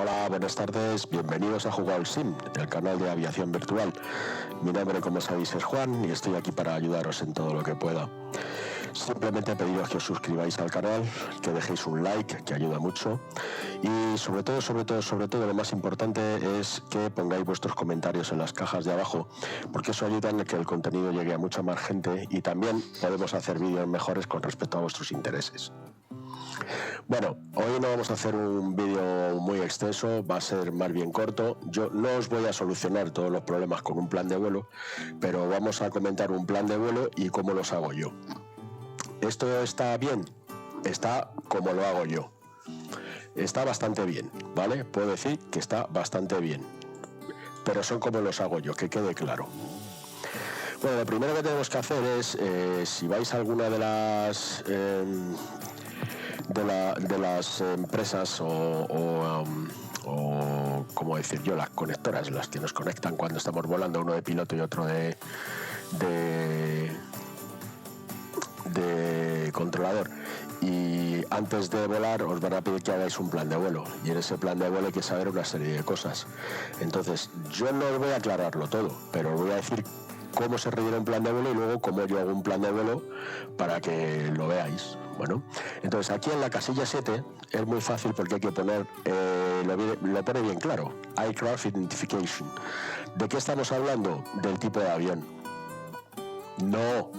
Hola, buenas tardes, bienvenidos a Jugar Sim, el canal de aviación virtual. Mi nombre, como sabéis, es Juan y estoy aquí para ayudaros en todo lo que pueda. Simplemente pediros que os suscribáis al canal, que dejéis un like, que ayuda mucho, y sobre todo, lo más importante es que pongáis vuestros comentarios en las cajas de abajo, porque eso ayuda a que el contenido llegue a mucha más gente y también podemos hacer vídeos mejores con respecto a vuestros intereses. Bueno, hoy no vamos a hacer un vídeo muy extenso, va a ser más bien corto. Yo no os voy a solucionar todos los problemas con un plan de vuelo, pero vamos a comentar un plan de vuelo y cómo los hago yo. ¿Esto está bien? Está como lo hago yo. Está bastante bien, ¿vale? Puedo decir que está bastante bien, pero son como los hago yo, que quede claro. Bueno, lo primero que tenemos que hacer es, si vais a alguna de las empresas o como decir yo, las conectoras, las que nos conectan cuando estamos volando, uno de piloto y otro de controlador, y antes de volar os van a pedir que hagáis un plan de vuelo, y en ese plan de vuelo hay que saber una serie de cosas. Entonces yo no os voy a aclararlo todo, pero os voy a decir cómo se rellena un plan de vuelo y luego cómo yo hago un plan de vuelo para que lo veáis. Bueno, entonces aquí en la casilla 7 es muy fácil porque hay que poner, lo pone bien claro, Aircraft Identification. ¿De qué estamos hablando? Del tipo de avión. No,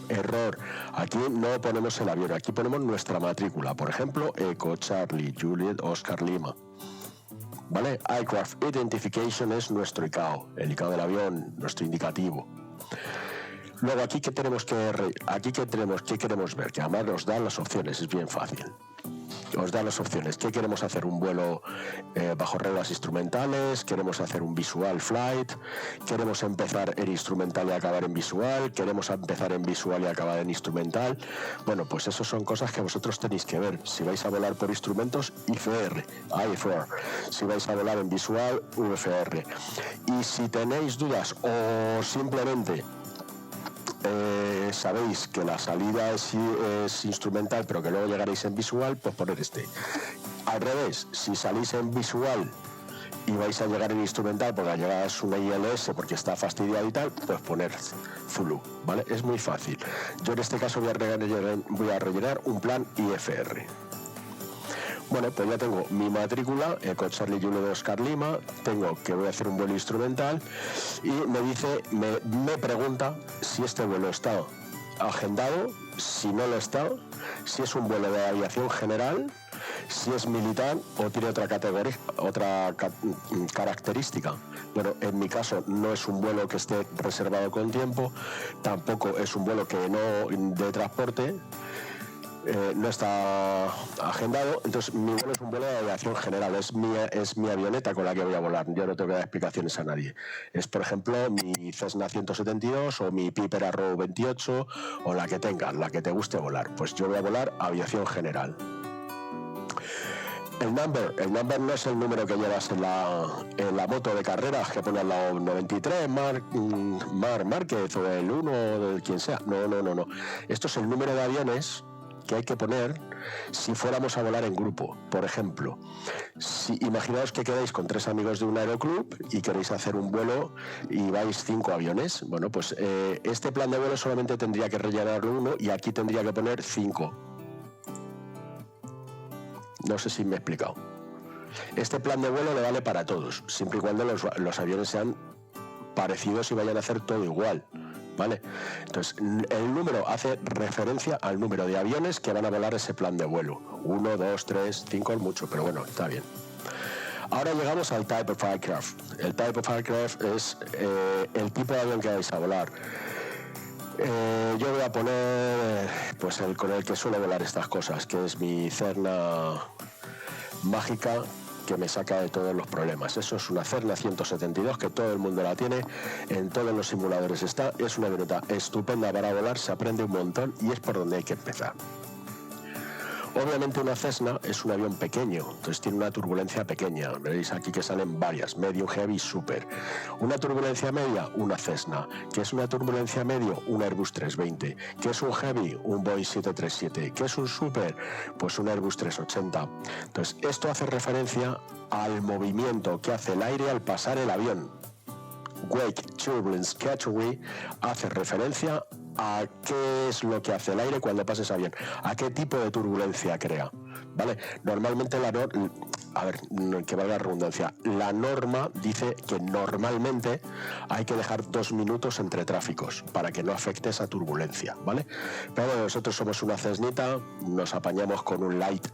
error. Aquí no ponemos el avión, aquí ponemos nuestra matrícula. Por ejemplo, Echo, Charlie, Juliet, Oscar, Lima. ¿Vale? Aircraft Identification es nuestro ICAO, el ICAO del avión, nuestro indicativo. Luego aquí ¿qué queremos ver? Que además nos dan las opciones, es bien fácil. Os da las opciones. ¿Qué queremos hacer? ¿Un vuelo bajo reglas instrumentales? ¿Queremos hacer un visual flight? ¿Queremos empezar en instrumental y acabar en visual? ¿Queremos empezar en visual y acabar en instrumental? Bueno, pues eso son cosas que vosotros tenéis que ver. Si vais a volar por instrumentos, IFR. Si vais a volar en visual, VFR. Y si tenéis dudas o simplemente sabéis que la salida es instrumental pero que luego llegaréis en visual, pues poner este. Al revés, si salís en visual y vais a llegar en instrumental porque la llegada es una ILS porque está fastidiado y tal, pues poner Zulu, ¿vale? Es muy fácil. Yo en este caso voy a rellenar un plan IFR. Bueno, pues ya tengo mi matrícula, Echo Charlie Juliet Oscar Lima, tengo que voy a hacer un vuelo instrumental y me pregunta si este vuelo está agendado, si no lo está, si es un vuelo de aviación general, si es militar o tiene otra categoría, otra característica. Bueno, en mi caso no es un vuelo que esté reservado con tiempo, tampoco es un vuelo que no de transporte. No está agendado, entonces mi vuelo es un vuelo de aviación general, es mi avioneta con la que voy a volar, yo no tengo que dar explicaciones a nadie. Es, por ejemplo, mi Cessna 172 o mi Piper Arrow 28 o la que tengas, la que te guste volar. Pues yo voy a volar aviación general. El number no es el número que llevas en la moto de carreras que pone al lado 93, Mar Márquez o el 1 de quien sea. No. Esto es el número de aviones que hay que poner si fuéramos a volar en grupo. Por ejemplo, imaginaos que quedáis con 3 amigos de un aeroclub y queréis hacer un vuelo y vais 5 aviones. Bueno, pues este plan de vuelo solamente tendría que rellenarlo uno y aquí tendría que poner 5. No sé si me he explicado. Este plan de vuelo le vale para todos, siempre y cuando los aviones sean parecidos y vayan a hacer todo igual. ¿Vale? Entonces, el número hace referencia al número de aviones que van a volar ese plan de vuelo. 1, 2, 3, 5 es mucho, pero bueno, está bien. Ahora llegamos al Type of Aircraft. El Type of Aircraft es el tipo de avión que vais a volar. Yo voy a poner pues con el que suelo volar estas cosas, que es mi Cessna mágica, que me saca de todos los problemas. Eso es una Cessna 172 que todo el mundo la tiene, en todos los simuladores está, es una avioneta estupenda para volar, se aprende un montón y es por donde hay que empezar. Obviamente una Cessna es un avión pequeño, entonces tiene una turbulencia pequeña. Veréis aquí que salen varias, medium, heavy, super. Una turbulencia media, una Cessna. ¿Qué es una turbulencia medio? Un Airbus 320. ¿Qué es un heavy? Un Boeing 737. ¿Qué es un super? Pues un Airbus 380. Entonces, esto hace referencia al movimiento que hace el aire al pasar el avión. Wake, turbulence, category hace referencia a qué es lo que hace el aire cuando pasa ese avión, a qué tipo de turbulencia crea, ¿vale? Normalmente que valga la redundancia, la norma dice que normalmente hay que dejar 2 minutos entre tráficos para que no afecte esa turbulencia, ¿vale? Pero bueno, nosotros somos una Cessnita, nos apañamos con un light,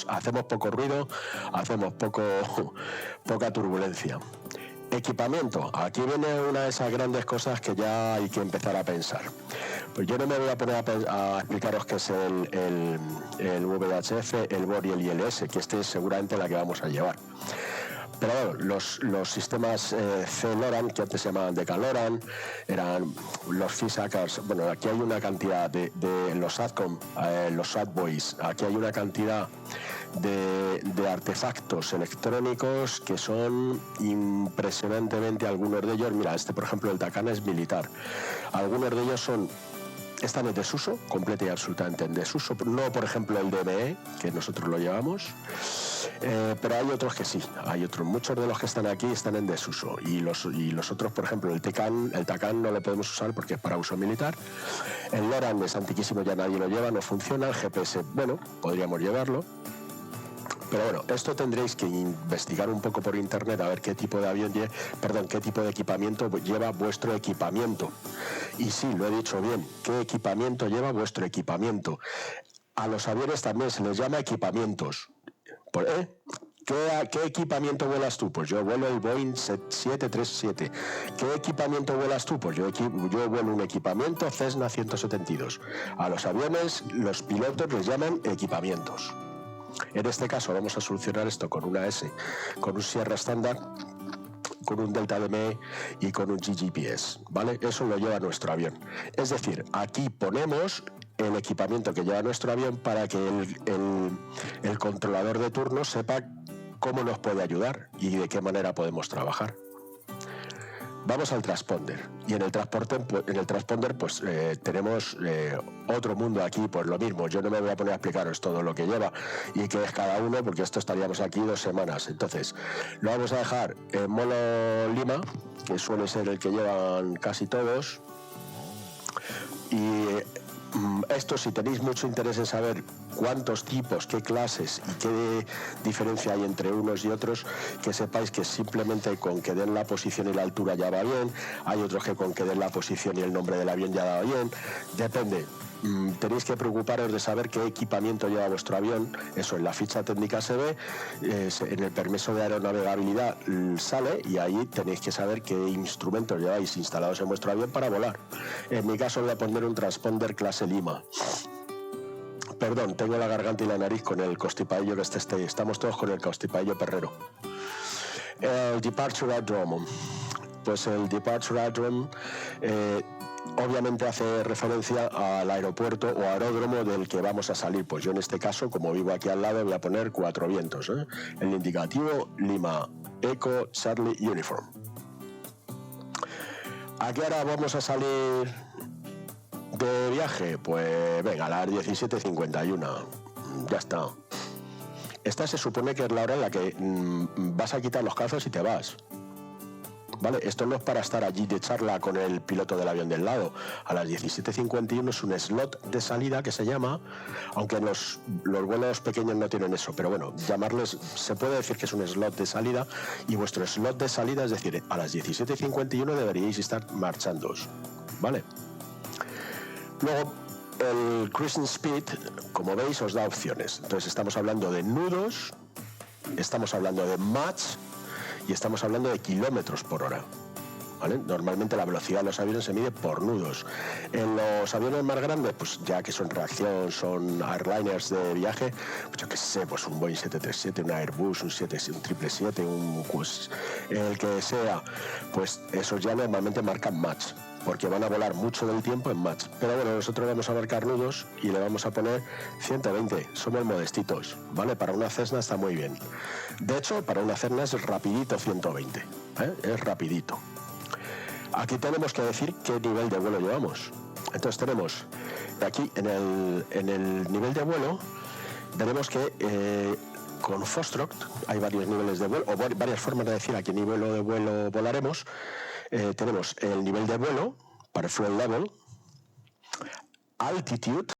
hacemos poco ruido, hacemos poca turbulencia. Equipamiento. Aquí viene una de esas grandes cosas que ya hay que empezar a pensar. Pues yo no me voy a poner a explicaros qué es el VHF, el BOR y el ILS, que este es seguramente la que vamos a llevar. Pero bueno, los sistemas C-LORAN, que antes se llamaban DECA-LORAN, eran los FISACARS. Bueno, aquí hay una cantidad de los SATCOM, los SATBOYs, aquí hay una cantidad de artefactos electrónicos que son impresionantemente, algunos de ellos, mira, este por ejemplo el TACAN es militar, algunos de ellos están en desuso, completa y absolutamente en desuso, no por ejemplo el DME, que nosotros lo llevamos, pero hay otros que sí, muchos de los que están aquí están en desuso, y los otros, por ejemplo el TACAN no lo podemos usar porque es para uso militar, el LORAN es antiquísimo, ya nadie lo lleva, no funciona, el GPS, bueno, podríamos llevarlo. Pero bueno, esto tendréis que investigar un poco por internet a ver qué tipo de qué tipo de equipamiento lleva vuestro equipamiento. Y sí, lo he dicho bien, ¿qué equipamiento lleva vuestro equipamiento? A los aviones también se les llama equipamientos. ¿Qué equipamiento vuelas tú? Pues yo vuelo el Boeing 737. ¿Qué equipamiento vuelas tú? Pues yo vuelo un equipamiento Cessna 172. A los aviones, los pilotos les llaman equipamientos. En este caso vamos a solucionar esto con una S, con un Sierra estándar, con un Delta DME y con un GGPS, ¿vale? Eso lo lleva nuestro avión. Es decir, aquí ponemos el equipamiento que lleva nuestro avión para que el controlador de turno sepa cómo nos puede ayudar y de qué manera podemos trabajar. Vamos al transponder, y en el transponder pues tenemos otro mundo aquí, pues lo mismo. Yo no me voy a poner a explicaros todo lo que lleva y qué es cada uno, porque esto estaríamos aquí 2 semanas. Entonces lo vamos a dejar en mono Lima, que suele ser el que llevan casi todos, y esto, si tenéis mucho interés en saber cuántos tipos, qué clases y qué diferencia hay entre unos y otros, que sepáis que simplemente con que den la posición y la altura ya va bien. Hay otros que con que den la posición y el nombre del avión ya va bien. Depende. Tenéis que preocuparos de saber qué equipamiento lleva vuestro avión. Eso en la ficha técnica se ve, en el permiso de aeronavegabilidad sale, y ahí tenéis que saber qué instrumentos lleváis instalados en vuestro avión para volar. En mi caso voy a poner un transponder clase Lima. Perdón, tengo la garganta y la nariz con el constipadillo que estamos todos con el constipadillo perrero. El Departure Aerodrome. Pues el Departure Aerodrome obviamente hace referencia al aeropuerto o aeródromo del que vamos a salir. Pues yo en este caso, como vivo aquí al lado, voy a poner 4 vientos, ¿eh? El indicativo Lima Echo Charlie Uniform. ¿A qué hora vamos a salir de viaje? Pues venga, a las 17:51. Ya está. Esta se supone que es la hora en la que vas a quitar los calzos y te vas. ¿Vale? Esto no es para estar allí de charla con el piloto del avión del lado. A las 17:51 es un slot de salida que se llama, aunque los vuelos pequeños no tienen eso, pero bueno, se puede decir que es un slot de salida, y vuestro slot de salida, es decir, a las 17:51 deberíais estar marchándoos, ¿vale? Luego, el cruising speed, como veis, os da opciones. Entonces estamos hablando de nudos, estamos hablando de Mach, y estamos hablando de kilómetros por hora, ¿vale? Normalmente la velocidad de los aviones se mide por nudos. En los aviones más grandes, pues ya que son reacción, son airliners de viaje, pues yo qué sé, pues un Boeing 737, un Airbus, un 777, pues el que sea, pues esos ya normalmente marcan Mach. porque van a volar mucho del tiempo en Mach. Pero bueno, nosotros vamos a marcar nudos y le vamos a poner 120. Somos modestitos, ¿vale? Para una Cessna está muy bien. De hecho, para una Cessna es rapidito 120, ¿eh? Es rapidito. Aquí tenemos que decir qué nivel de vuelo llevamos. Entonces tenemos aquí en el nivel de vuelo, veremos que con Foxtrot hay varios niveles de vuelo, o varias formas de decir a qué nivel de vuelo volaremos. Tenemos el nivel de vuelo para fuel level, altitude,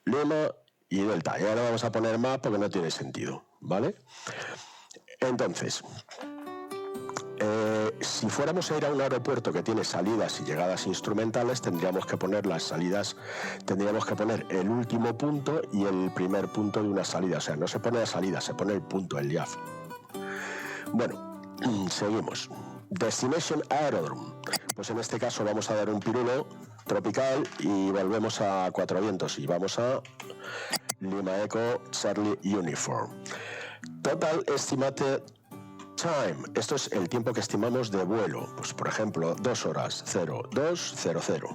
Lima y Delta. Y ahora vamos a poner más porque no tiene sentido, ¿vale? Entonces, si fuéramos a ir a un aeropuerto que tiene salidas y llegadas instrumentales, tendríamos que poner las salidas, tendríamos que poner el último punto y el primer punto de una salida. O sea, no se pone la salida, se pone el punto, el IAF. Bueno, seguimos. Destination Aerodrome. Pues en este caso vamos a dar un pirulo tropical y volvemos a Cuatro Vientos y vamos a Lima Echo Charlie Uniform. Total Estimated Time. Esto es el tiempo que estimamos de vuelo. Pues por ejemplo, 2 horas, 0200.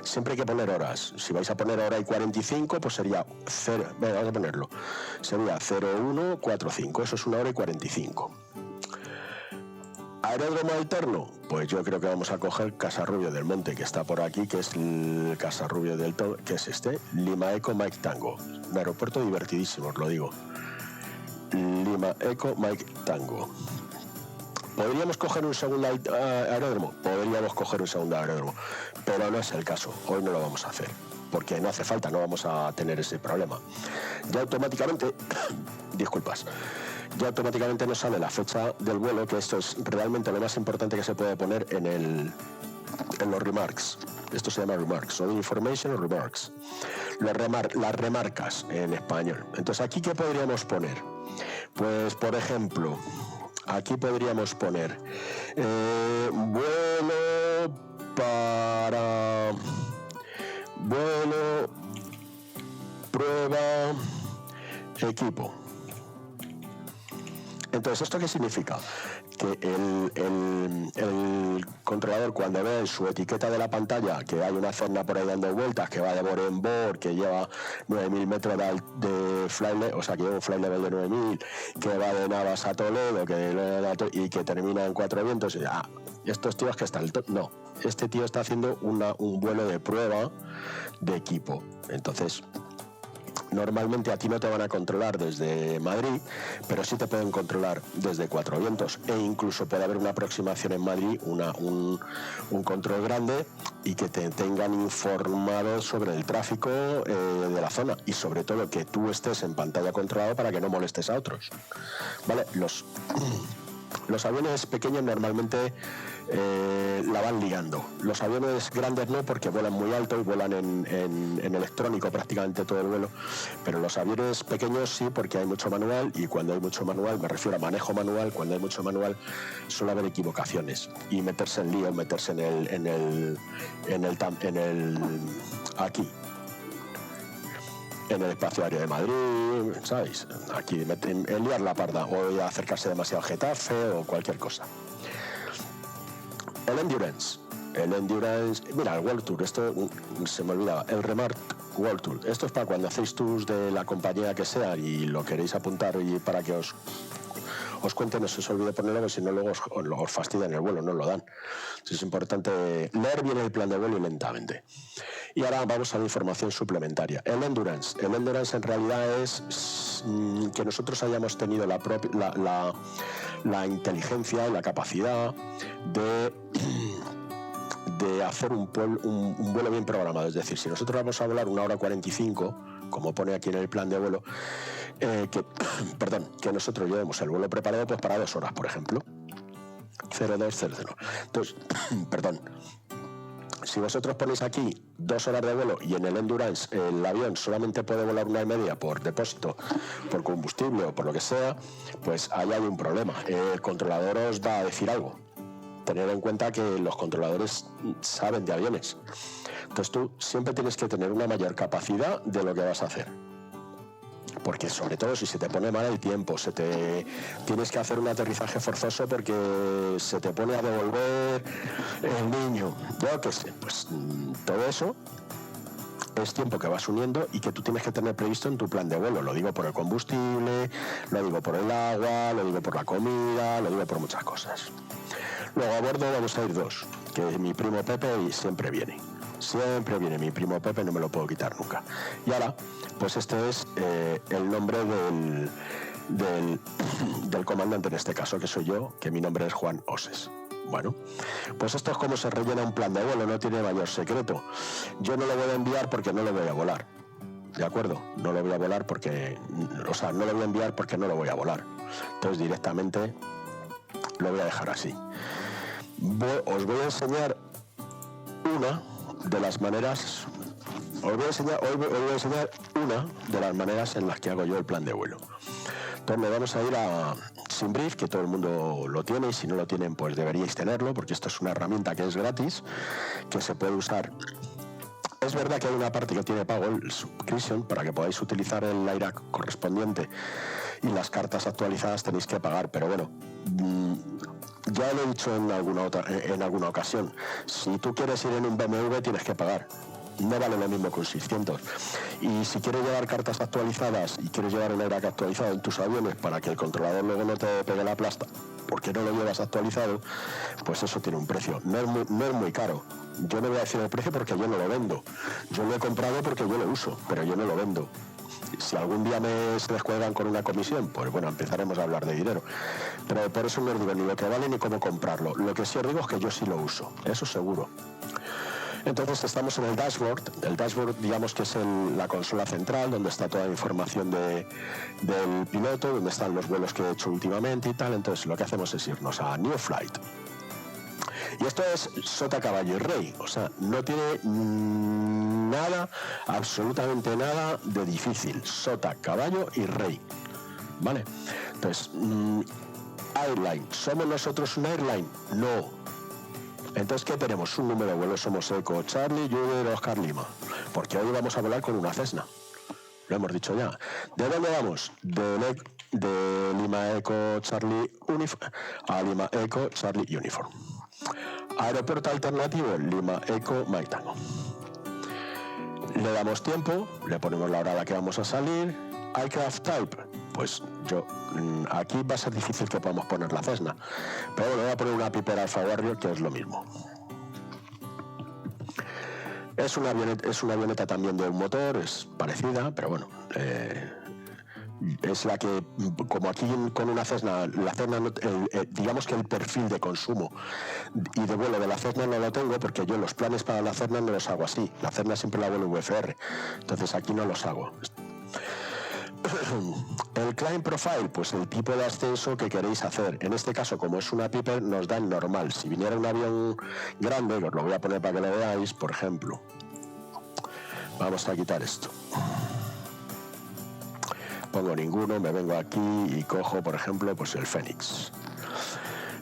Siempre hay que poner horas. Si vais a poner hora y 45, pues sería 0. Venga, vamos a ponerlo. Sería 0145. Eso es 1 hora y 45. Aeródromo alterno, pues yo creo que vamos a coger Casarrubio del Monte, que está por aquí, que es el Casarrubio del Monte, que es este, Lima Echo Mike Tango. Un aeropuerto divertidísimo, os lo digo. Lima Echo Mike Tango. ¿Podríamos coger un segundo aeródromo? Podríamos coger un segundo aeródromo, pero no es el caso. Hoy no lo vamos a hacer, porque no hace falta, no vamos a tener ese problema. Ya automáticamente, disculpas, ya automáticamente nos sale la fecha del vuelo, que esto es realmente lo más importante que se puede poner en los remarks. Esto se llama remarks, son information o remarks. Las remarcas en español. Entonces, ¿aquí qué podríamos poner? Pues, por ejemplo, aquí podríamos poner vuelo prueba equipo. Entonces, ¿esto qué significa? Que el controlador, cuando ve en su etiqueta de la pantalla que hay una zona por ahí dando vueltas, que va de bord en bord, que lleva 9.000 metros de flight level, o sea, que lleva un flight level de 9.000, que va de Navas a Toledo, y que termina en Cuatro Vientos, estos tíos que están... No, este tío está haciendo un vuelo de prueba de equipo. Entonces, normalmente a ti no te van a controlar desde Madrid, pero sí te pueden controlar desde Cuatro Vientos, e incluso puede haber una aproximación en Madrid, un control grande, y que te tengan informado sobre el tráfico de la zona, y sobre todo que tú estés en pantalla controlado para que no molestes a otros. ¿Vale? Los aviones pequeños normalmente la van liando. Los aviones grandes no, porque vuelan muy alto y vuelan en electrónico prácticamente todo el vuelo, pero los aviones pequeños sí, porque hay mucho manual, y cuando hay mucho manual, me refiero a manejo manual, cuando hay mucho manual suele haber equivocaciones y meterse en lío, meterse aquí en el espacio aéreo de Madrid, ¿sabéis? Aquí en liar la parda, o acercarse demasiado a Getafe o cualquier cosa. El Endurance, mira, el World Tour, esto se me olvidaba, el Remark World Tour, esto es para cuando hacéis tours de la compañía que sea y lo queréis apuntar, y para que os cuente, no se os olvide ponerlo, porque si no luego os fastidian el vuelo, no os lo dan. Entonces es importante leer bien el plan de vuelo y lentamente. Y ahora vamos a la información suplementaria. El Endurance en realidad es que nosotros hayamos tenido la inteligencia y la capacidad de hacer un vuelo bien programado. Es decir, si nosotros vamos a volar 1 hora 45, como pone aquí en el plan de vuelo, que nosotros llevemos el vuelo preparado pues para 2 horas, por ejemplo. 0200. Entonces, si vosotros ponéis aquí 2 horas de vuelo, y en el Endurance el avión solamente puede volar 1 hora y media por depósito, por combustible o por lo que sea, pues ahí hay un problema. El controlador os va a decir algo. Tener en cuenta que los controladores saben de aviones. Entonces tú siempre tienes que tener una mayor capacidad de lo que vas a hacer. Porque sobre todo si se te pone mal el tiempo, tienes que hacer un aterrizaje forzoso porque se te pone a devolver el niño, yo qué sé, pues todo eso es tiempo que vas uniendo y que tú tienes que tener previsto en tu plan de vuelo. Lo digo por el combustible, lo digo por el agua, lo digo por la comida, lo digo por muchas cosas. Luego a bordo vamos a ir 2, que mi primo Pepe siempre viene. Siempre viene mi primo Pepe, no me lo puedo quitar nunca. Y ahora, pues este es el nombre del comandante en este caso, que soy yo, que mi nombre es Juan Oses. Bueno, pues esto es como se rellena un plan de vuelo, no tiene mayor secreto. Yo no lo voy a enviar porque no lo voy a volar. ¿De acuerdo? No lo voy a volar porque... no lo voy a enviar porque no lo voy a volar. Entonces directamente lo voy a dejar así. Os voy a enseñar una de las maneras, hoy voy a enseñar una de las maneras en las que hago yo el plan de vuelo. Entonces vamos a ir a SimBrief, que todo el mundo lo tiene, y si no lo tienen pues deberíais tenerlo, porque esto es una herramienta que es gratis, que se puede usar. Es verdad que hay una parte que tiene pago, el subscription, para que podáis utilizar el IRAC correspondiente, y las cartas actualizadas tenéis que pagar, pero bueno, ya lo he dicho en alguna ocasión, si tú quieres ir en un BMW tienes que pagar, no vale lo mismo que un 600. Y si quieres llevar cartas actualizadas y quieres llevar un IRAC actualizado en tus aviones para que el controlador luego no te pegue la plasta porque no lo llevas actualizado, pues eso tiene un precio. No es muy caro. Yo no voy a decir el precio porque yo no lo vendo. Yo lo he comprado porque yo lo uso, pero yo no lo vendo. Si algún día se descuelgan con una comisión, pues bueno, empezaremos a hablar de dinero. Pero por eso no os digo ni lo que vale ni cómo comprarlo. Lo que sí os digo es que yo sí lo uso, eso seguro. Entonces estamos en el dashboard. El dashboard, digamos que es la consola central donde está toda la información del piloto, donde están los vuelos que he hecho últimamente y tal. Entonces lo que hacemos es irnos a New Flight. Y esto es sota, caballo y rey. O sea, no tiene nada, absolutamente nada de difícil. Sota, caballo y rey. ¿Vale? Entonces, airline. ¿Somos nosotros un airline? No. Entonces, ¿qué tenemos? Un número de vuelo, somos Eco, Charlie, Juliet, Oscar, Lima. Porque hoy vamos a volar con una Cessna. Lo hemos dicho ya. ¿De dónde vamos? De Lima Eco, Charlie, a Lima Eco, Charlie, Uniform. Aeropuerto alternativo, Lima Eco, Mike Tango. Le damos tiempo, le ponemos la hora a la que vamos a salir. Aircraft type, pues aquí va a ser difícil que podamos poner la Cessna, pero bueno, voy a poner una Piper Alpha Warrior, que es lo mismo. Es una avioneta también de un motor, es parecida, pero bueno, es la que, como aquí con una Cessna, la Cessna, digamos que el perfil de consumo y de vuelo de la Cessna no lo tengo, porque yo los planes para la Cessna no los hago así. La Cessna siempre la vuelo VFR, entonces aquí no los hago. El Climb Profile, pues el tipo de ascenso que queréis hacer. En este caso, como es una Piper, nos da el normal. Si viniera un avión grande, os lo voy a poner para que lo veáis, por ejemplo. Vamos a quitar esto. Pongo ninguno, me vengo aquí y cojo, por ejemplo, pues el Fénix.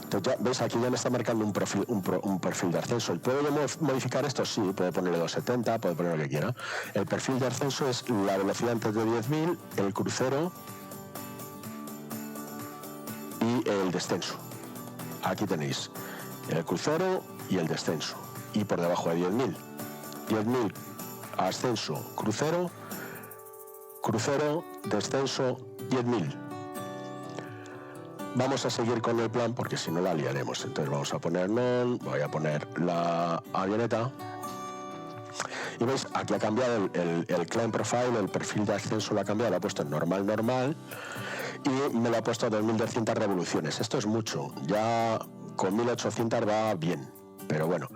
Entonces, ya, ¿veis? Aquí ya me está marcando un perfil de ascenso. ¿Puedo yo modificar esto? Sí, puedo ponerle 270, puedo poner lo que quiera. El perfil de ascenso es la velocidad antes de 10.000, el crucero y el descenso. Aquí tenéis el crucero y el descenso. Y por debajo de 10.000. 10.000, ascenso, crucero, descenso, 10.000. Vamos a seguir con el plan porque si no la liaremos. Entonces vamos a poner non, voy a poner la avioneta. Y veis, aquí ha cambiado el Climb Profile, el perfil de ascenso lo ha cambiado, lo ha puesto en normal y me lo ha puesto a 2.200 revoluciones. Esto es mucho, ya con 1.800 va bien. Pero bueno,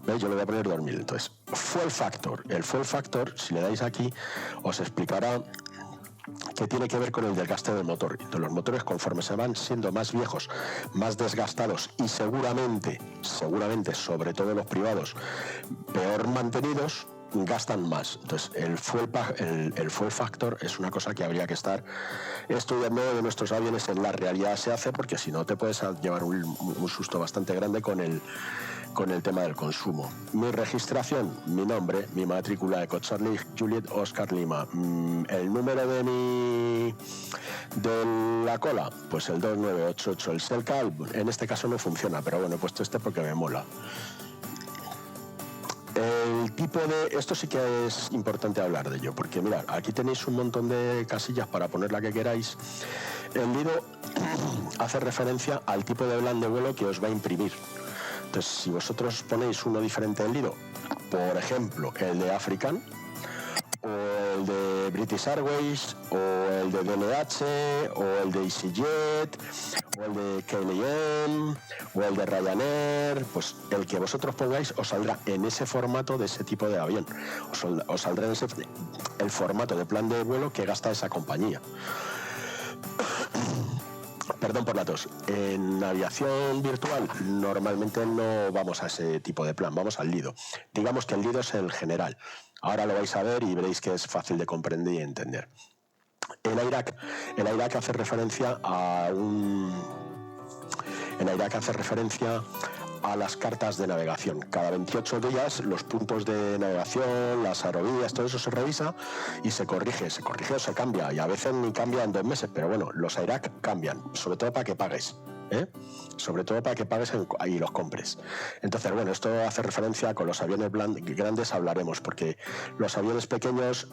¿veis? Yo le voy a poner 2.000. Entonces, Fuel Factor. El Fuel Factor, si le dais aquí, os explicará que tiene que ver con el desgaste del motor. Entonces, los motores, conforme se van siendo más viejos, más desgastados y seguramente, sobre todo los privados, peor mantenidos, gastan más. Entonces, el fuel factor es una cosa que habría que estar estudiando de nuestros aviones. En la realidad se hace, porque si no te puedes llevar un susto bastante grande con el tema del consumo. Mi registración, mi nombre, mi matrícula Eco Charlie Juliet Oscar Lima. El número de la cola, pues el 2988. El SELCAL, en este caso no funciona, pero bueno, he puesto este porque me mola. El tipo de... Esto sí que es importante hablar de ello, porque mirad, aquí tenéis un montón de casillas para poner la que queráis. El Lido hace referencia al tipo de plan de vuelo que os va a imprimir. Entonces, si vosotros ponéis uno diferente del Lido, por ejemplo, el de African, o el de British Airways, o el de DLH, o el de EasyJet, o el de KLM, o el de Ryanair, pues el que vosotros pongáis os saldrá en ese formato de ese tipo de avión. Os saldrá en el formato de plan de vuelo que gasta esa compañía. Perdón por la tos. En aviación virtual normalmente no vamos a ese tipo de plan, vamos al Lido. Digamos que el Lido es el general. Ahora lo vais a ver y veréis que es fácil de comprender y entender. El AIRAC hace referencia a las cartas de navegación. Cada 28 días los puntos de navegación, las aerovías, todo eso se revisa y se corrige o se cambia, y a veces ni cambia en 2 meses, pero bueno, los AIRAC cambian, sobre todo para que pagues, sobre todo para que pagues y los compres. Entonces, bueno, esto hace referencia, con los aviones grandes hablaremos, porque los aviones pequeños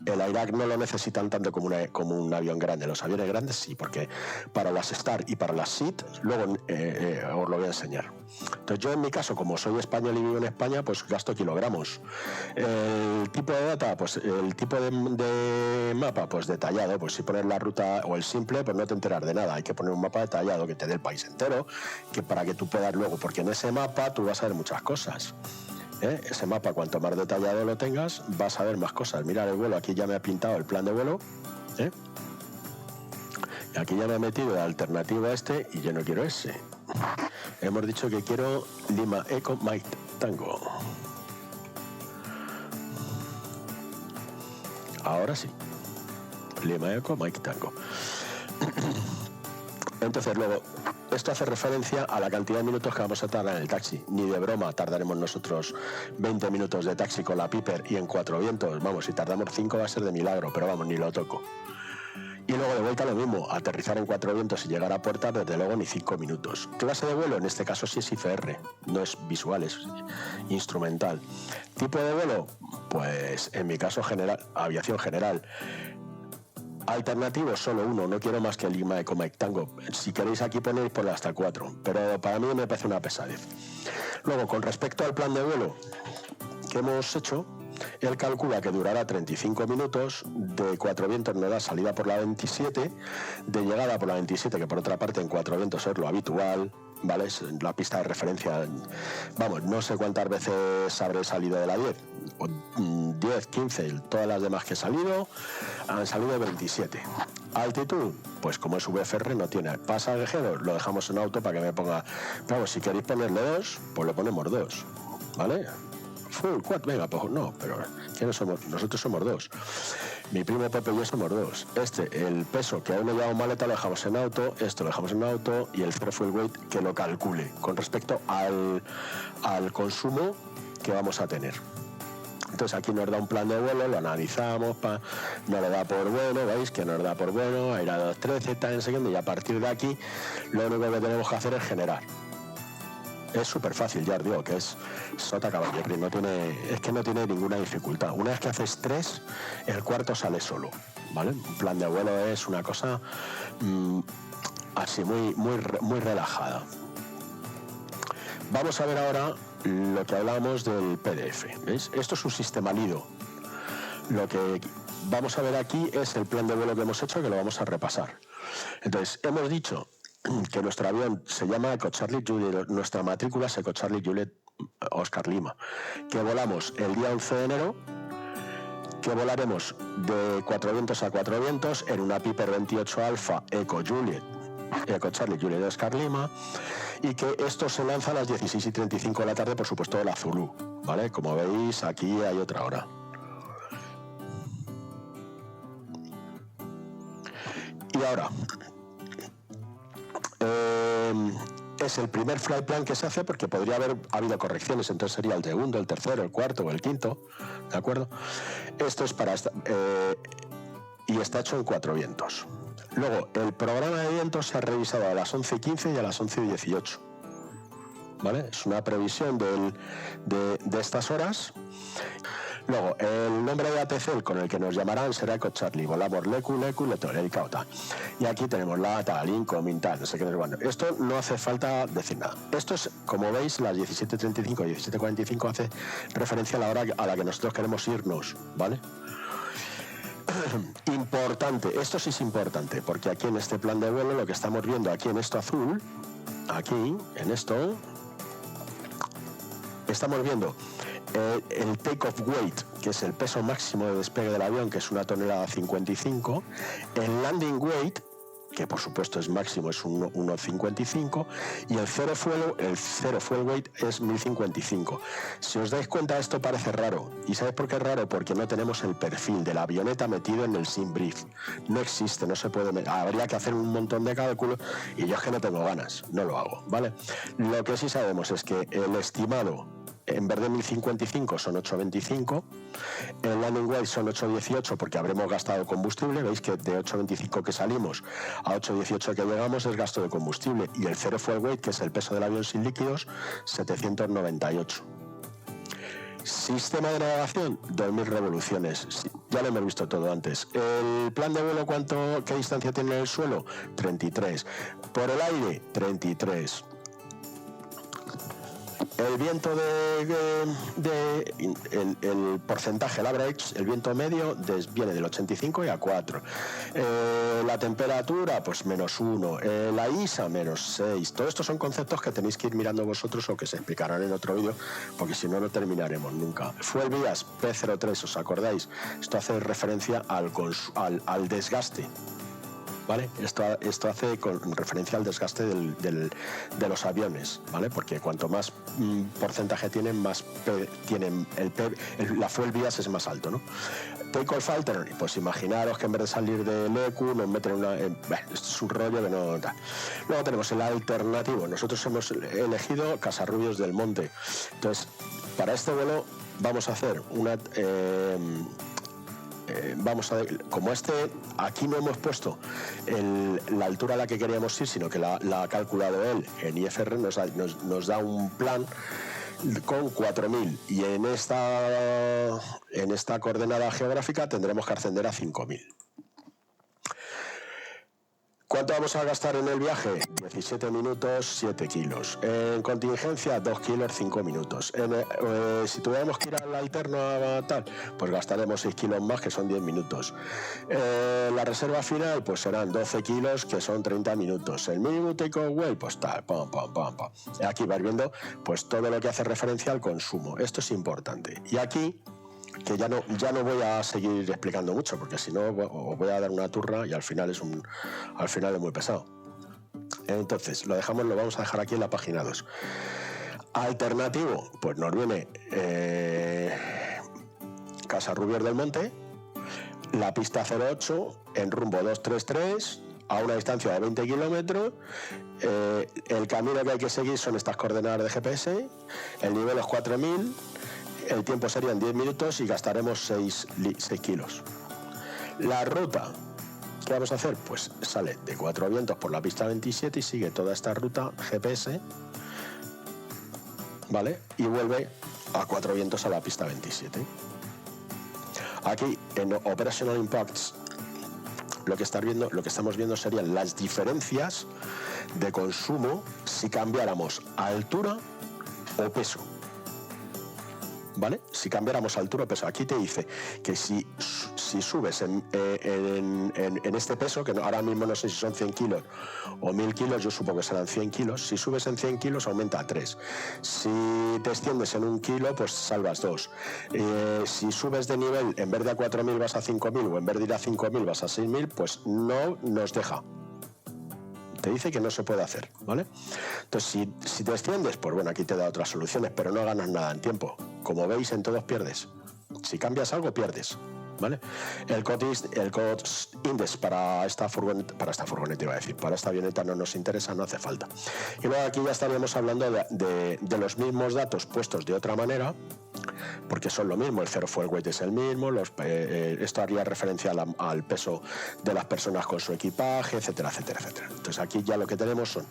El AIRAC no lo necesitan tanto como un avión grande. Los aviones grandes sí, porque para las STAR y para las SIT, luego os lo voy a enseñar. Entonces yo en mi caso, como soy español y vivo en España, pues gasto kilogramos. El tipo de data, pues el tipo de mapa, pues detallado. Pues si pones la ruta o el simple, pues no te enteras de nada. Hay que poner un mapa detallado que te dé el país entero, que para que tú puedas luego, porque en ese mapa tú vas a ver muchas cosas. Ese mapa, cuanto más detallado lo tengas, vas a ver más cosas. Mirad el vuelo, aquí ya me ha pintado el plan de vuelo, y aquí ya me ha metido el alternativo a este y yo no quiero ese. Hemos dicho que quiero Lima Eco Mike Tango. Ahora sí, Lima Eco Mike Tango. Entonces luego, esto hace referencia a la cantidad de minutos que vamos a tardar en el taxi. Ni de broma tardaremos nosotros 20 minutos de taxi con la Piper y en Cuatro Vientos. Vamos, si tardamos 5 va a ser de milagro, pero vamos, ni lo toco. Y luego de vuelta lo mismo, aterrizar en Cuatro Vientos y llegar a puerta, desde luego ni 5 minutos. Clase de vuelo, en este caso sí es IFR, no es visual, es instrumental. Tipo de vuelo, pues en mi caso general, aviación general. Alternativo, solo uno, no quiero más que el Lima Eco Mike Tango. Si queréis aquí ponéis por hasta 4, pero para mí me parece una pesadez. Luego, con respecto al plan de vuelo que hemos hecho, él calcula que durará 35 minutos, de Cuatro Vientos nos da salida por la 27, de llegada por la 27, que por otra parte en Cuatro Vientos es lo habitual, ¿vale? Es la pista de referencia. Vamos, no sé cuántas veces habré salido de la 10, 10, 15, todas las demás que he salido han salido 27. Altitud, pues como es VFR no tiene. Pasajeros, lo dejamos en auto para que me ponga. Vamos, si queréis ponerle 2, pues le ponemos 2, ¿vale? Full, 4, venga, pues no, pero ¿quiénes somos? Nosotros somos 2. Mi primo Pepe y yo somos 2. El peso que aún no llevamos maleta lo dejamos en auto, esto lo dejamos en auto y el zero fuel weight que lo calcule con respecto al consumo que vamos a tener. Entonces aquí nos da un plan de vuelo, lo analizamos, nos lo da por bueno, veis que nos da por bueno, a ir a 213, está enseñando, y a partir de aquí lo único que tenemos que hacer es generar. Es súper fácil, ya os digo, que es sota caballo, es que no tiene ninguna dificultad. Una vez que haces 3, el cuarto sale solo, ¿vale? Un plan de vuelo es una cosa así muy relajada. Vamos a ver ahora lo que hablábamos del PDF, ¿veis? Esto es un sistema Lido. Lo que vamos a ver aquí es el plan de vuelo que hemos hecho, que lo vamos a repasar. Entonces, hemos dicho que nuestro avión se llama Eco Charlie Juliet, nuestra matrícula es Eco Charlie Juliet Oscar Lima, que volamos el día 11 de enero, que volaremos de Cuatro Vientos a Cuatro Vientos en una Piper 28 Alfa Eco Charlie Juliet Oscar Lima, y que esto se lanza a las 16:35 de la tarde, por supuesto, de la Zulu, ¿vale? Como veis, aquí hay otra hora. Y ahora, es el primer flight plan que se hace porque podría haber habido correcciones, entonces sería el segundo, el tercero, el cuarto o el quinto, ¿de acuerdo? Esto es para y está hecho en Cuatro Vientos. Luego, el programa de vientos se ha revisado a las 11:15 y a las 11:18, ¿vale? Es una previsión de estas horas. Luego, el nombre de ATC con el que nos llamarán será Eco Charlie. Volamos Lecu, Lecauta. Y aquí tenemos la tal, incoming, tal, no sé qué. Bueno, esto no hace falta decir nada. Esto es, como veis, las 17:35 y 17:45 hace referencia a la hora a la que nosotros queremos irnos, ¿vale? Importante, esto sí es importante, porque aquí en este plan de vuelo lo que estamos viendo aquí en esto azul, aquí, en esto, estamos viendo el take-off weight, que es el peso máximo de despegue del avión, que es 1,55 toneladas, el landing weight, que por supuesto es máximo, es 1,55, y el zero fuel weight es 1055. Si os dais cuenta, esto parece raro. ¿Y sabéis por qué es raro? Porque no tenemos el perfil de la avioneta metido en el sim brief. No existe, no se puede meter. Habría que hacer un montón de cálculos y yo es que no tengo ganas, no lo hago, ¿vale? Lo que sí sabemos es que el estimado, en vez de 1055 son 825, el landing weight son 818 porque habremos gastado combustible. Veis que de 825 que salimos a 818 que llegamos es gasto de combustible, y el zero fuel weight, que es el peso del avión sin líquidos, 798. Sistema de navegación, 2000 revoluciones. Sí, ya lo hemos visto todo antes. El plan de vuelo, ¿qué distancia tiene el suelo? 33. Por el aire, 33. El viento el porcentaje, el average, el viento medio viene del 85 y a 4. La temperatura, pues -1. La ISA, -6. Todo esto son conceptos que tenéis que ir mirando vosotros o que se explicarán en otro vídeo, porque si no, no terminaremos nunca. Fuel vías, P03, ¿os acordáis? Esto hace referencia al desgaste. ¿Vale? Esto hace con referencia al desgaste de los aviones, ¿vale? Porque cuanto más porcentaje tienen, más tienen la fuel vías es más alto, ¿no? Take-off alternate, pues imaginaros que en vez de salir del EQ nos meten esto es un rollo que no da. Luego tenemos el alternativo. Nosotros hemos elegido Casarrubios del Monte. Entonces, para este vuelo vamos a hacer una... vamos a ver, como aquí no hemos puesto la altura a la que queríamos ir, sino que la ha calculado él en IFR, nos da un plan con 4000 y en esta coordenada geográfica tendremos que ascender a 5000. ¿Cuánto vamos a gastar en el viaje? 17 minutos, 7 kilos. En contingencia, 2 kilos, 5 minutos. Si tuviéramos que ir al alterno a tal, pues gastaremos 6 kilos más, que son 10 minutos. La reserva final, pues serán 12 kilos, que son 30 minutos. El mínimo take-away, pues tal, pam, pam, pam, pam. Aquí vais viendo pues todo lo que hace referencia al consumo. Esto es importante. Y aquí, que ya no voy a seguir explicando mucho, porque si no os voy a dar una turra y al final es muy pesado. Entonces lo vamos a dejar aquí en la página 2. Alternativo, pues nos viene Casarrubios del Monte, la pista 08 en rumbo 233 a una distancia de 20 kilómetros. El camino que hay que seguir son estas coordenadas de GPS, el nivel es 4000. El tiempo serían 10 minutos y gastaremos 6 kilos. La ruta, ¿qué vamos a hacer? Pues sale de Cuatro Vientos por la pista 27 y sigue toda esta ruta GPS, ¿vale? Y vuelve a Cuatro Vientos a la pista 27. Aquí en Operational Impacts lo que estamos viendo serían las diferencias de consumo si cambiáramos altura o peso. ¿Vale? Si cambiáramos altura o peso, aquí te dice que si subes en este peso, que ahora mismo no sé si son 100 kilos o 1000 kilos, yo supongo que serán 100 kilos, si subes en 100 kilos aumenta a 3, si te extiendes en 1 kilo, pues salvas 2, si subes de nivel, en vez de a 4000 vas a 5000 o en vez de ir a 5000 vas a 6000, pues no nos deja. Te dice que no se puede hacer, ¿vale? Entonces, si te extiendes, pues bueno, aquí te da otras soluciones, pero no ganas nada en tiempo. Como veis, en todos pierdes. Si cambias algo, pierdes, ¿vale? El cost index para esta furgoneta iba a decir, para esta avioneta no nos interesa, no hace falta. Y luego aquí ya estaríamos hablando de los mismos datos puestos de otra manera, porque son lo mismo, el zero fuel weight es el mismo, esto haría referencia al peso de las personas con su equipaje, etcétera, etcétera, etcétera. Entonces aquí ya lo que tenemos son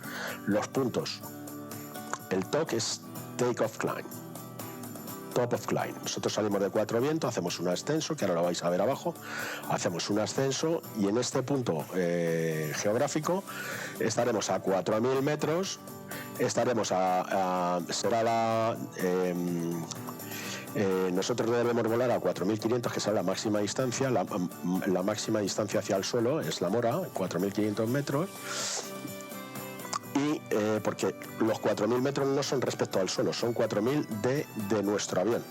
los puntos. El TOC es Take Off Climb, Top of Climb. Nosotros salimos de Cuatro Vientos, hacemos un ascenso, que ahora lo vais a ver abajo, hacemos un ascenso y en este punto geográfico estaremos a 4000 metros, estaremos nosotros debemos volar a 4500, que será la máxima distancia. La máxima distancia hacia el suelo es la Mora, 4500 metros. Y porque los 4000 metros no son respecto al suelo, son 4000 de nuestro avión.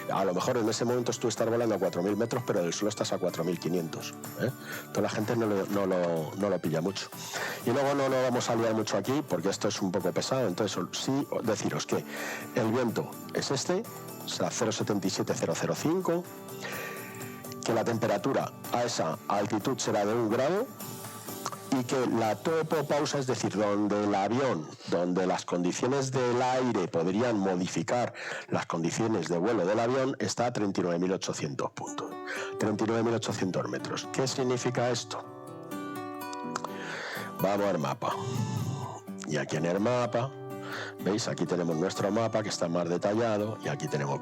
A lo mejor en ese momento tú estás volando a 4000 metros, pero del suelo estás a 4500. Entonces la gente no lo pilla mucho. Y luego no lo vamos a liar mucho aquí, porque esto es un poco pesado. Entonces sí deciros que el viento es será 0,77005, que la temperatura a esa altitud será de 1 grado y que la topopausa, es decir, donde las condiciones del aire podrían modificar las condiciones de vuelo del avión, está a 39.800 puntos, 39.800 metros. ¿Qué significa esto? Vamos al mapa. Y aquí en el mapa ¿Veis? Aquí tenemos nuestro mapa que está más detallado y aquí tenemos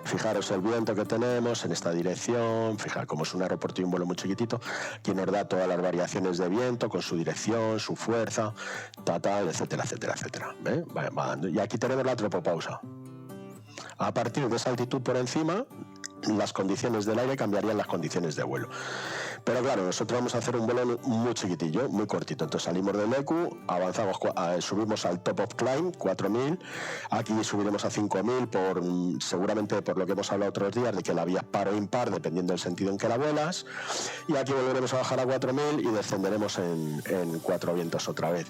fijaros el viento que tenemos en esta dirección, fijaros como es un aeropuerto y un vuelo muy chiquitito, que nos da todas las variaciones de viento con su dirección, su fuerza, etcétera, etcétera, etcétera. Va dando. Y aquí tenemos la tropopausa. A partir de esa altitud por encima, las condiciones del aire cambiarían las condiciones de vuelo. Pero claro, nosotros vamos a hacer un vuelo muy chiquitillo, muy cortito. Entonces salimos del ECU, avanzamos, subimos al top of climb, 4000. Aquí subiremos a 5000 seguramente por lo que hemos hablado otros días, de que la vía es par o impar, dependiendo del sentido en que la vuelas. Y aquí volveremos a bajar a 4000 y descenderemos en 4 vientos otra vez.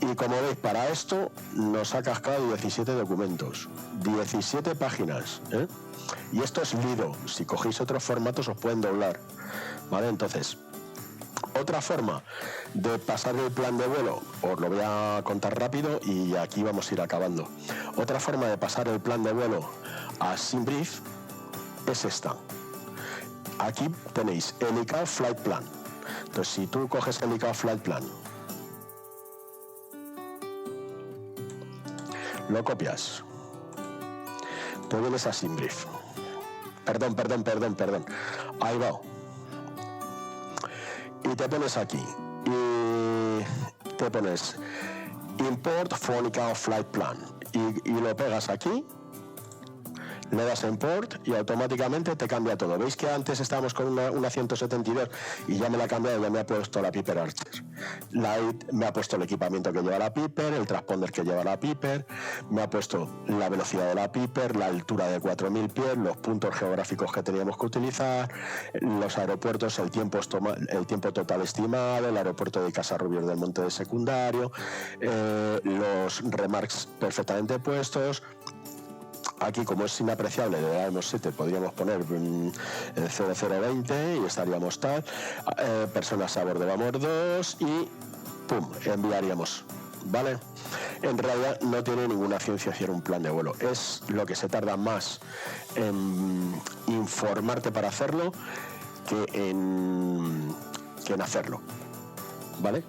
Y como veis, para esto nos ha cascado 17 documentos, 17 páginas, ¿eh? Y esto es Lido. Si cogéis otros formatos os pueden doblar, ¿vale? Entonces, otra forma de pasar el plan de vuelo, os lo voy a contar rápido y aquí vamos a ir acabando. Otra forma de pasar el plan de vuelo a SimBrief es esta. Aquí tenéis el ICAO Flight Plan. Entonces, si tú coges el ICAO Flight Plan, lo copias, te vienes a SimBrief. Perdón. Ahí va. Y te pones aquí. Y te pones Import from ICAO Flight Plan. Y lo pegas aquí. Le das a Import y automáticamente te cambia todo. ¿Veis que antes estábamos con una 172 y ya me la ha cambiado, ya me ha puesto la Piper Archer Light, me ha puesto el equipamiento que lleva la Piper, el transponder que lleva la Piper, me ha puesto la velocidad de la Piper, la altura de 4000 pies, los puntos geográficos que teníamos que utilizar, los aeropuertos, el tiempo total estimado, el aeropuerto de Casarrubios del Monte de Secundario, los remarks perfectamente puestos. Aquí, como es inapreciable, le damos 7, podríamos poner 0020 y estaríamos tal. Personas a bordo, vamos 2 y ¡pum! Enviaríamos, ¿vale? En realidad no tiene ninguna ciencia hacer un plan de vuelo. Es lo que se tarda más en informarte para hacerlo que en hacerlo, ¿vale?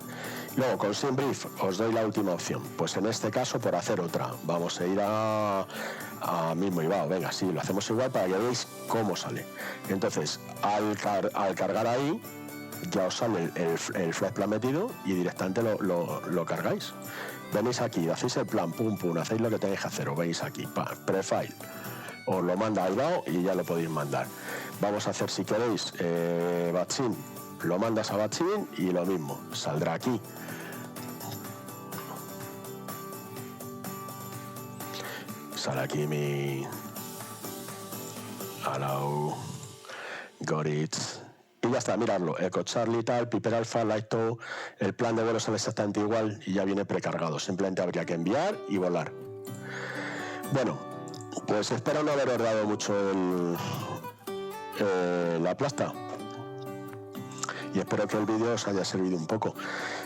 Luego, con SimBrief os doy la última opción. Pues en este caso, por hacer otra, vamos a ir a mismo IBAO. Venga, sí, lo hacemos igual para que veáis cómo sale. Entonces, al cargar ahí, ya os sale el flight plan metido y directamente lo cargáis. Venís aquí, hacéis el plan, pum, hacéis lo que tenéis que hacer. Os veis aquí, prefile. Os lo manda a IBAO y ya lo podéis mandar. Vamos a hacer, si queréis, Batchin. Lo mandas a Batchin y lo mismo, saldrá aquí. Sale aquí mi Allow, got it. Y ya está, miradlo, Echo Charlie tal, Piper Alpha, Lighto, el plan de vuelo sale exactamente igual y ya viene precargado. Simplemente habría que enviar y volar. Bueno, pues espero no haberos dado mucho la plasta. Y espero que el vídeo os haya servido un poco.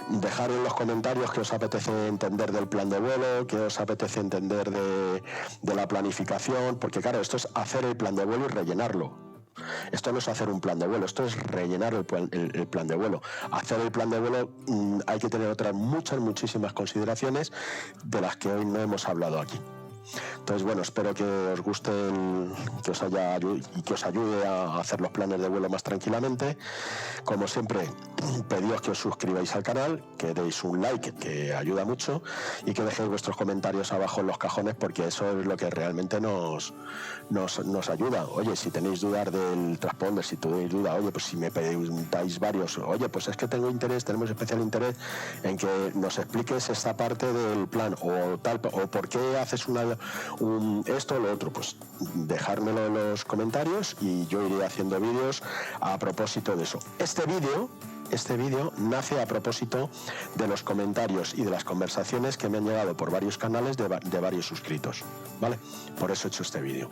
Dejad en los comentarios qué os apetece entender del plan de vuelo, qué os apetece entender de la planificación, porque claro, esto es hacer el plan de vuelo y rellenarlo. Esto no es hacer un plan de vuelo, esto es rellenar el plan de vuelo. Hacer el plan de vuelo hay que tener otras muchísimas consideraciones de las que hoy no hemos hablado aquí. Entonces, bueno, espero que os guste, que os ayude a hacer los planes de vuelo más tranquilamente. Como siempre, pediros que os suscribáis al canal, que deis un like, que ayuda mucho, y que dejéis vuestros comentarios abajo en los cajones, porque eso es lo que realmente nos ayuda. Oye, si tenéis dudas del transponder, si tenéis duda, oye, pues si me preguntáis varios, oye, pues es que tenemos especial interés en que nos expliques esta parte del plan, o tal, o por qué haces esto o lo otro, pues dejármelo en los comentarios y yo iré haciendo vídeos a propósito de eso. Este vídeo nace a propósito de los comentarios y de las conversaciones que me han llegado por varios canales de varios suscritos, ¿vale? Por eso he hecho este vídeo.